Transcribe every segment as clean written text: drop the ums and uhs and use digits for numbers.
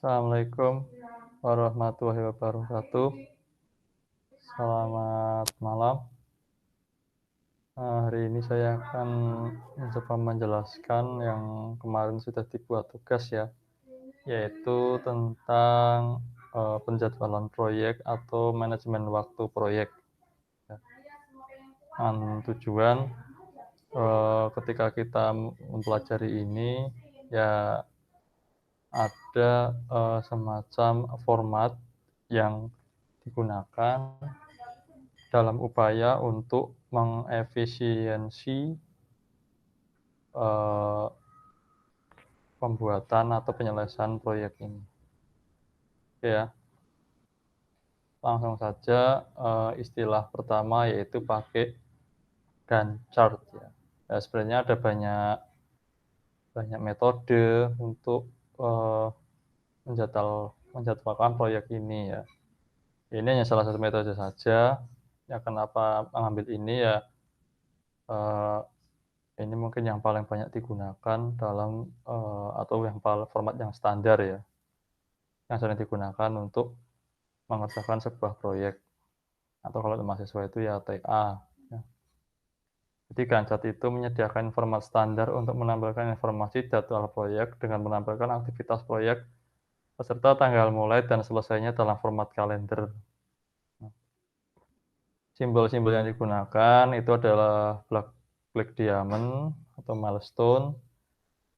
Assalamualaikum warahmatullahi wabarakatuh. Selamat malam. Hari ini saya akan mencoba menjelaskan yang kemarin sudah dibuat tugas ya, yaitu tentang, penjadwalan proyek atau manajemen waktu proyek ya. Tujuan, ketika kita mempelajari ini ya ada, semacam format yang digunakan dalam upaya untuk mengefisiensi, eee, pembuatan atau penyelesaian proyek ini. Oke ya, langsung saja, istilah pertama yaitu pakai Gantt chart ya. Ya sebenarnya ada banyak banyak metode untuk, eee, menjadwalkan proyek ini ya. Ini hanya salah satu metode saja, ya kenapa mengambil ini ya, eee ini mungkin yang paling banyak digunakan dalam, atau yang format yang standar ya, yang sering digunakan untuk mengerjakan sebuah proyek, atau kalau mahasiswa itu ya TA, ya. Jadi Gantt itu menyediakan format standar untuk menampilkan informasi jadwal proyek dengan menampilkan aktivitas proyek beserta tanggal mulai dan selesainya dalam format kalender. Nah, simbol-simbol yang digunakan itu adalah black diamond atau milestone,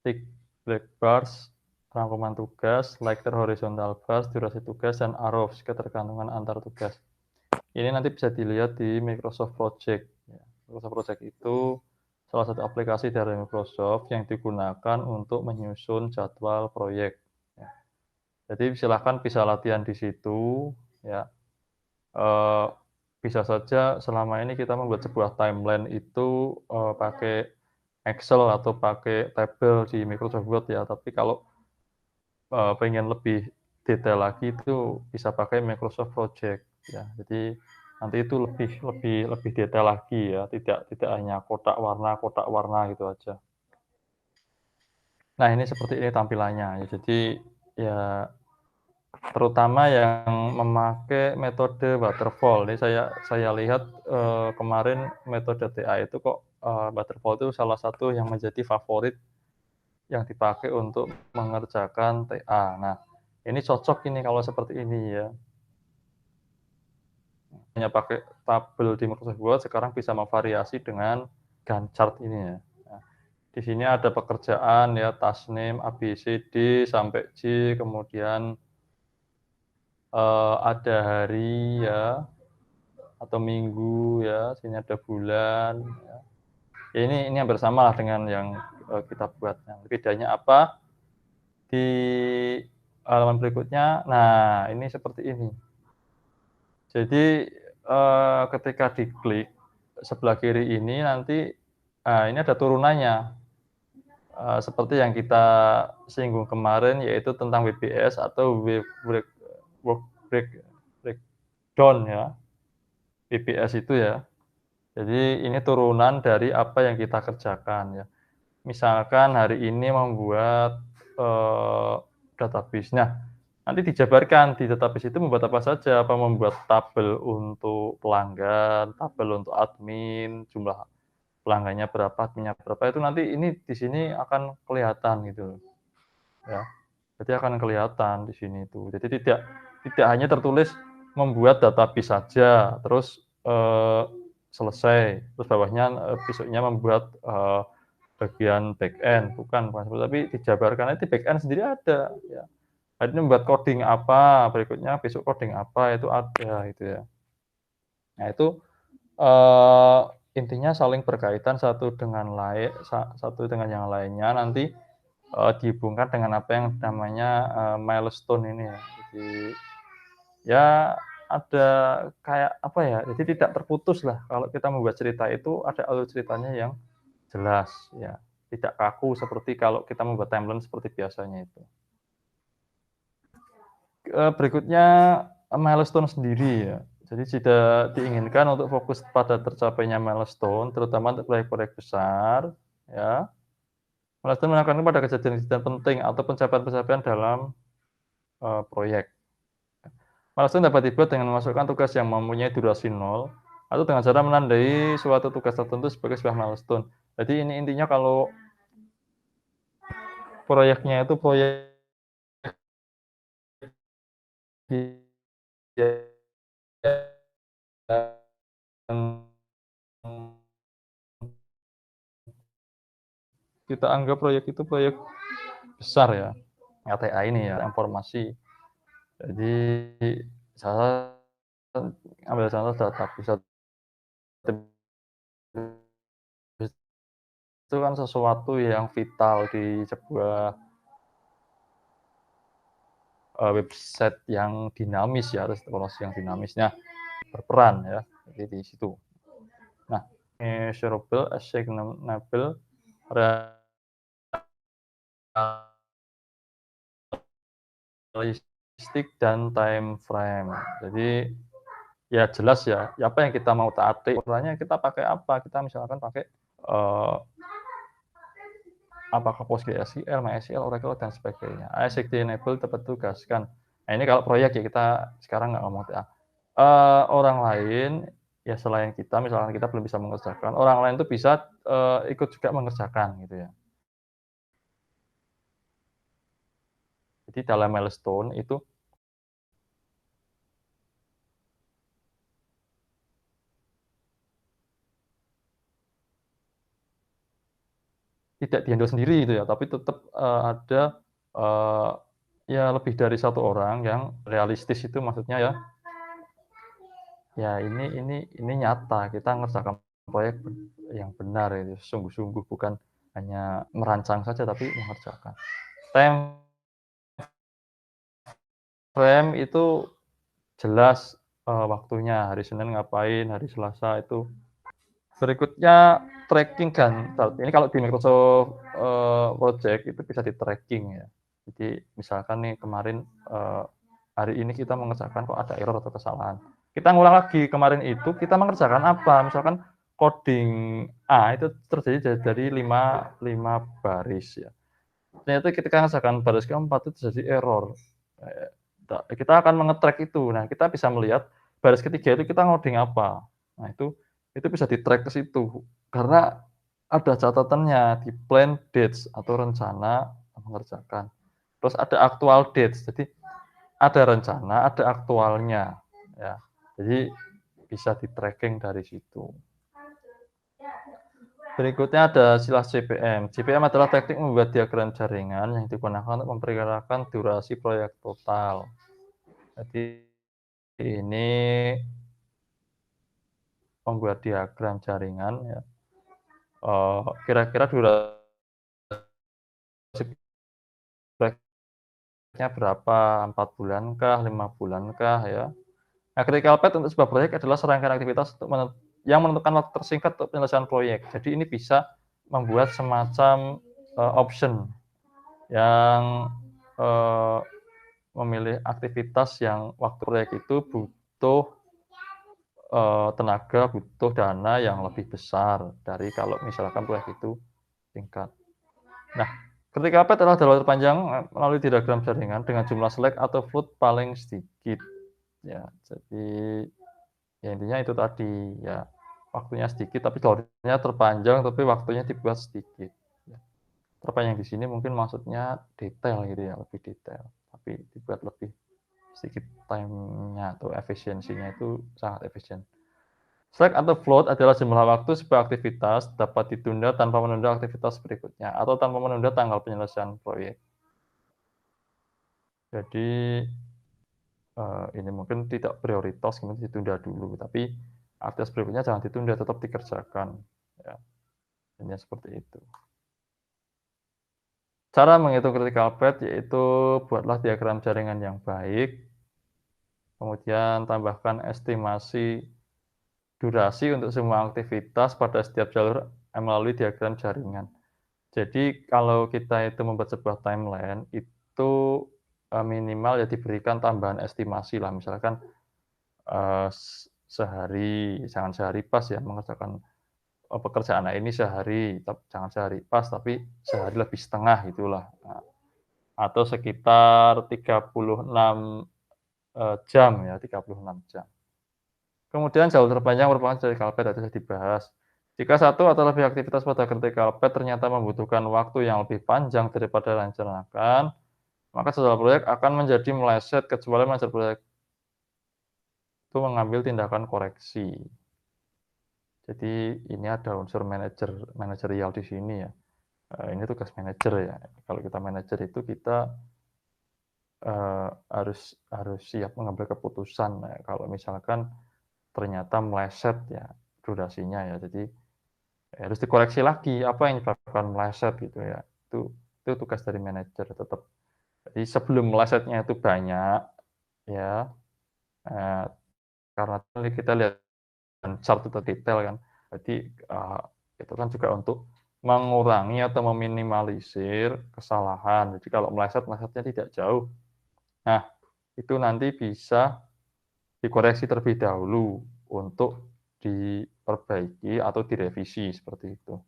tick black bars, rangkuman tugas, lighter horizontal bars, durasi tugas, dan arrows, ketergantungan antar tugas. Ini nanti bisa dilihat di Microsoft Project. Ya. Microsoft Project itu salah satu aplikasi dari Microsoft yang digunakan untuk menyusun jadwal proyek. Ya. Jadi silahkan bisa latihan di situ. Ya. Eee, bisa saja selama ini kita membuat sebuah timeline itu, pakai Excel atau pakai tabel di Microsoft Word ya, tapi kalau, pengen lebih detail lagi itu bisa pakai Microsoft Project ya. Jadi nanti itu lebih lebih lebih detail lagi ya, tidak tidak hanya kotak warna gitu aja. Nah ini seperti ini tampilannya ya, jadi ya terutama yang memakai metode waterfall. Ini saya lihat, kemarin metode TA itu kok, waterfall itu salah satu yang menjadi favorit yang dipakai untuk mengerjakan TA. Nah, ini cocok ini kalau seperti ini ya. Hanya pakai tabel di Microsoft Word, sekarang bisa memvariasi dengan Gantt chart ini ya. Nah, di sini ada pekerjaan ya, task name A, B, C, D, sampai J, kemudian, ada hari ya, atau minggu ya, sini ada bulan ya. Ya ini hampir sama lah dengan yang, kita buat. Nah, bedanya apa? Di halaman berikutnya, nah ini seperti ini. Jadi, ketika diklik sebelah kiri ini nanti, ini ada turunannya, seperti yang kita singgung kemarin yaitu tentang WBS atau work break breakdown ya, WBS itu ya. Jadi ini turunan dari apa yang kita kerjakan ya. Misalkan hari ini membuat, database. Nah, nanti dijabarkan di database itu membuat apa saja, apa membuat tabel untuk pelanggan, tabel untuk admin, jumlah pelanggannya berapa, adminnya berapa, itu nanti ini di sini akan kelihatan gitu loh, ya. Jadi akan kelihatan di sini itu. Jadi tidak tidak hanya tertulis membuat database saja, terus, selesai, terus bawahnya, besoknya membuat, bagian back-end, bukan seperti tapi dijabarkan nanti back-end sendiri ada, ya. Hari ini membuat coding apa, berikutnya besok coding apa, itu ada gitu ya. Nah itu, eee, intinya saling berkaitan satu dengan yang lainnya nanti, dihubungkan dengan apa yang namanya, milestone ini ya. Jadi, ya ada kayak apa ya, jadi tidak terputuslah kalau kita membuat cerita itu ada alur ceritanya yang jelas ya, tidak kaku seperti kalau kita membuat timeline seperti biasanya itu. Berikutnya, milestone sendiri ya. Jadi tidak diinginkan untuk fokus pada tercapainya milestone, terutama untuk proyek-proyek besar, ya. Milestone menekankan pada kejadian-kejadian penting atau pencapaian-pencapaian dalam proyek. Milestone dapat dibuat dengan memasukkan tugas yang mempunyai durasi nol atau dengan cara menandai suatu tugas tertentu sebagai sebuah milestone. Jadi ini intinya kalau proyeknya itu proyek yang kita anggap proyek itu proyek besar ya, ATA ini ya, informasi. Jadi saya ambil contoh data pusat itu kan sesuatu yang vital di sebuah, website yang dinamis ya, harus teknologi yang dinamis. Nah, berperan ya, jadi di situ. Nah, measurable, achievable, realistic, dan time frame. Jadi ya jelas ya, apa yang kita mau taati, ukurannya kita pakai apa, kita misalkan pakai, eee, apakah PostgreSQL, MySQL, Oracle, dan sebagainya. Executable dapat ditugaskan. Nah, ini kalau proyek ya kita sekarang nggak ngomong TA. Orang lain, ya selain kita, misalkan kita belum bisa mengerjakan, orang lain tuh bisa, ikut juga mengerjakan gitu ya. Jadi dalam milestone itu tidak di-handle sendiri gitu ya, tapi tetap, ada, eee, ya lebih dari satu orang yang realistis itu maksudnya ya, ya ini nyata kita ngerjakan proyek yang benar itu, sungguh-sungguh bukan hanya merancang saja tapi mengerjakan. Time frame itu jelas, waktunya, hari Senin ngapain, hari Selasa itu. Berikutnya tracking kan, ini kalau di Microsoft, Project itu bisa di-tracking ya. Jadi misalkan nih kemarin, hari ini kita mengerjakan kok ada error atau kesalahan. Kita ngulang lagi, kemarin itu kita mengerjakan apa, misalkan coding A itu terjadi dari 5 baris ya. Ternyata ketika ngerjakan baris keempat itu terjadi error, eee, kita akan menge-track itu. Nah, kita bisa melihat baris ketiga itu kita ngoding apa. Nah, itu bisa di-track ke situ, karena ada catatannya di plan dates atau rencana mengerjakan. Terus ada actual dates, jadi ada rencana, ada aktualnya, ya. Jadi bisa di-tracking dari situ. Berikutnya ada sila CPM. CPM adalah teknik membuat diagram jaringan yang digunakan untuk memperkirakan durasi proyek total. Jadi ini membuat diagram jaringan ya, kira-kira durasi proyeknya berapa, 4 bulankah, 5 bulankah ya. Nah, critical path untuk sebuah proyek adalah serangkaian aktivitas untuk yang menentukan waktu tersingkat untuk penyelesaian proyek. Jadi ini bisa membuat semacam, option yang, eee, memilih aktivitas yang waktu proyek itu butuh, tenaga, butuh dana yang lebih besar dari kalau misalkan proyek itu singkat. Nah, ketika path adalah jalur terpanjang, melalui diagram jaringan dengan jumlah select atau float paling sedikit. Ya, jadi ya intinya itu tadi, ya waktunya sedikit tapi jalurnya terpanjang, tapi waktunya dibuat sedikit, ya. Terpanjang di sini mungkin maksudnya detail gitu ya, lebih detail, tapi dibuat lebih sedikit time-nya atau efisiensinya itu sangat efisien. Slack atau float adalah jumlah waktu sebuah aktivitas dapat ditunda tanpa menunda aktivitas berikutnya atau tanpa menunda tanggal penyelesaian proyek. Jadi, ini mungkin tidak prioritas kemudian ditunda dulu, tapi aktivitas berikutnya jangan ditunda, tetap dikerjakan, ya, intinya seperti itu. Cara menghitung critical path yaitu buatlah diagram jaringan yang baik, kemudian tambahkan estimasi durasi untuk semua aktivitas pada setiap jalur melalui diagram jaringan. Jadi kalau kita itu membuat sebuah timeline itu, minimal ya diberikan tambahan estimasi lah, misalkan, sehari, jangan sehari pas ya mengerjakan, pekerjaan A ini sehari, jangan sehari pas, tapi sehari lebih setengah itulah. Nah, atau sekitar 36, jam ya, 36 jam. Kemudian jalur terpanjang merupakan vertikal pad tadi sudah dibahas. Jika satu atau lebih aktivitas pada vertikal pad ternyata membutuhkan waktu yang lebih panjang daripada yang direncanakan, maka jadwal proyek akan menjadi meleset kecuali manajer proyek itu mengambil tindakan koreksi. Jadi ini ada unsur manajerial di sini ya. Ini tugas manajer ya. Kalau kita manajer itu kita, harus siap mengambil keputusan ya, kalau misalkan ternyata meleset ya durasinya ya. Jadi harus dikoreksi lagi apa yang menyebabkan meleset gitu ya. Itu tugas dari manajer tetap. Jadi sebelum melesetnya itu banyak ya, eee, karena tadi kita lihat chart itu detail kan. Jadi, itu kan juga untuk mengurangi atau meminimalisir kesalahan. Jadi kalau melesetnya tidak jauh. Nah, itu nanti bisa dikoreksi terlebih dahulu untuk diperbaiki atau direvisi seperti itu.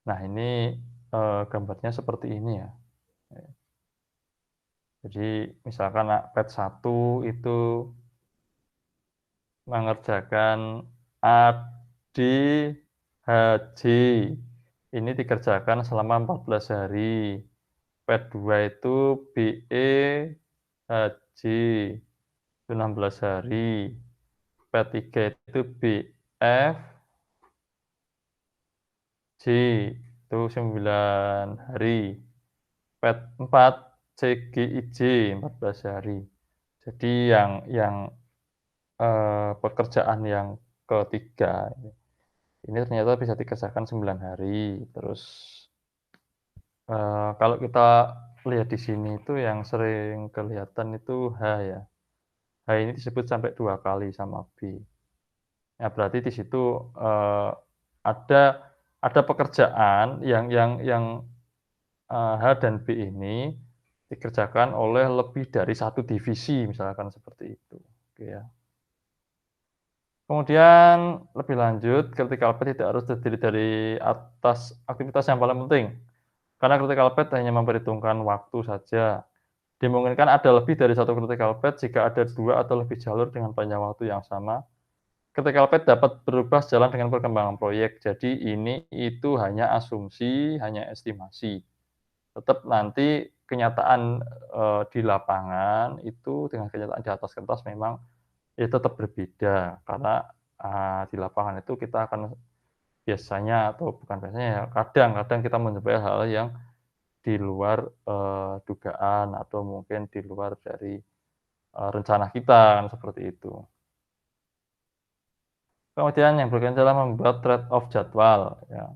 Nah ini, gambarnya seperti ini ya. Jadi misalkan pad 1 itu mengerjakan ADHJ, ini dikerjakan selama 14 hari. Pad 2 itu BEHJ, itu 16 hari. Pad 3 itu BFJ, itu 9 hari. Pad 4 CGIJ, 14 hari. Jadi yang pekerjaan yang ketiga ini ternyata bisa dikerjakan 9 hari. Terus, kalau kita lihat di sini itu yang sering kelihatan itu H ya. H ini disebut sampai 2 kali sama B. Ya berarti di situ, ada ada pekerjaan yang H dan B ini dikerjakan oleh lebih dari satu divisi misalkan seperti itu, oke ya. Kemudian lebih lanjut, critical path tidak harus terdiri dari atas aktivitas yang paling penting, karena critical path hanya memperhitungkan waktu saja. Dimungkinkan ada lebih dari satu critical path jika ada 2 atau lebih jalur dengan panjang waktu yang sama. Critical path dapat berubah sejalan dengan perkembangan proyek, jadi ini itu hanya asumsi, hanya estimasi. Tetap nanti kenyataan, di lapangan itu dengan kenyataan di atas kertas memang ya tetap berbeda karena, di lapangan itu kita akan biasanya atau bukan biasanya ya, kadang-kadang kita menjumpai hal yang di luar, dugaan atau mungkin di luar dari, rencana kita kan seperti itu. Kemudian yang berikutnya adalah membuat trade off jadwal ya.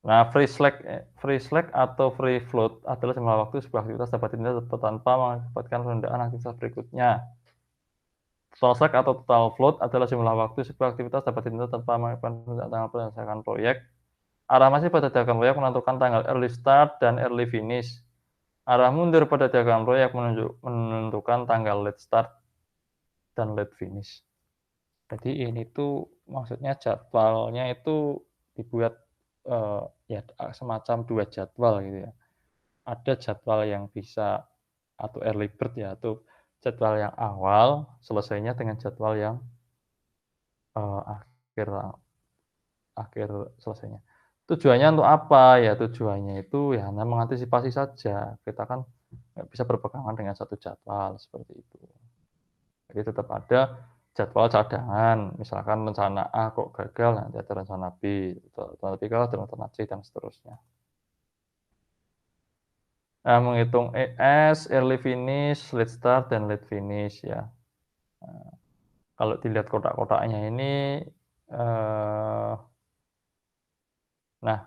Nah, free slack atau free float adalah jumlah waktu sebuah aktivitas dapat ditunda tanpa mengakibatkan penundaan aktivitas berikutnya. Total slack atau total float adalah jumlah waktu sebuah aktivitas dapat ditunda tanpa mengakibatkan penundaan tanggal penyelesaian proyek. Arah masih pada diagram proyek menentukan tanggal early start dan early finish. Arah mundur pada diagram proyek menentukan tanggal late start dan late finish. Jadi ini tuh maksudnya jadwalnya itu dibuat, ya semacam 2 jadwal gitu ya. Ada jadwal yang bisa atau early bird ya, atau jadwal yang awal selesainya dengan jadwal yang, akhir akhir selesainya. Tujuannya untuk apa? Ya tujuannya itu ya hanya mengantisipasi saja. Kita kan nggak bisa berpegangan dengan satu jadwal, seperti itu. Jadi tetap ada jadwal cadangan, misalkan rencana A kok gagal, nanti ada rencana B, rencana B gagal ada rencana C dan seterusnya. Nah, menghitung ES, early finish, late start, dan late finish ya. Nah, kalau dilihat kotak-kotaknya ini, nah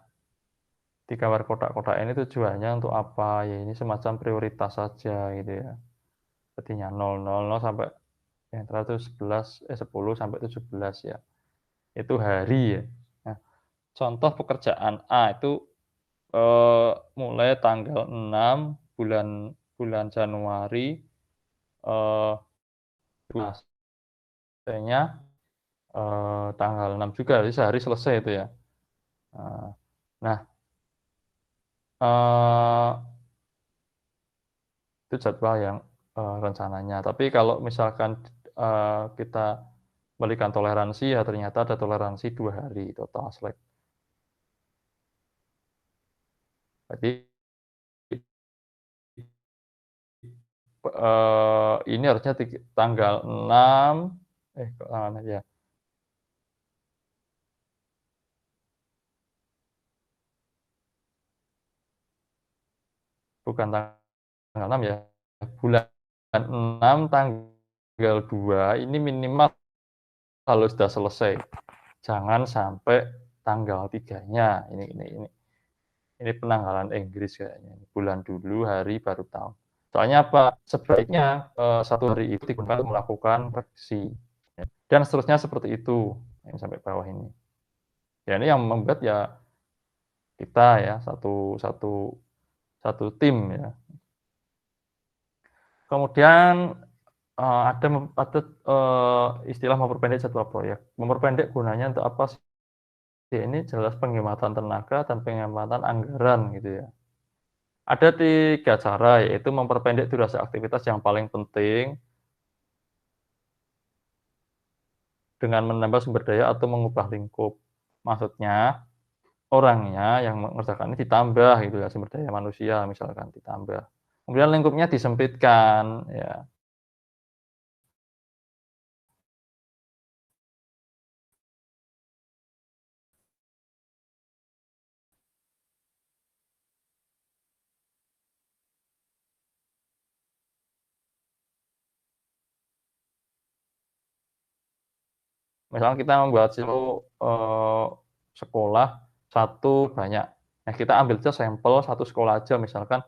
di gambar kotak-kotak ini tujuannya untuk apa, ya ini semacam prioritas saja gitu ya. Sepertinya 000 sampai yang terakhir itu 10 sampai 17 ya, itu hari ya. Nah, contoh pekerjaan A itu, mulai tanggal 6 bulan bulan Januari, eee, selesainya, tanggal 6 juga, jadi sehari selesai itu ya. Nah, eee, itu jadwal yang, rencananya. Tapi kalau misalkan, kita berikan toleransi, ya ternyata ada toleransi 2 hari total slack. Berarti, ini harusnya tanggal 6, kok tanggal 6 ya, bukan tanggal 6 ya, bulan 6 tanggal 2 ini minimal kalau sudah selesai. Jangan sampai tanggal 3-nya, ini penanggalan Inggris kayaknya, bulan dulu, hari baru tahun. Soalnya apa, sebaiknya, 1 hari itu digunakan untuk melakukan revisi, ya, dan seterusnya seperti itu, yang sampai bawah ini. Ya ini yang membuat ya kita ya, satu satu satu tim ya. Kemudian, istilah memperpendek jadwal proyek. Memperpendek gunanya untuk apa sih? Ya ini jelas penghematan tenaga dan penghematan anggaran gitu ya. Ada 3 cara, yaitu memperpendek durasi aktivitas yang paling penting dengan menambah sumber daya atau mengubah lingkup. Maksudnya, orangnya yang mengerjakan ini ditambah gitu ya, sumber daya manusia misalkan ditambah. Kemudian lingkupnya disempitkan ya. Misalkan kita membuat satu, sekolah, satu banyak. Nah kita ambil aja sampel 1 sekolah aja misalkan,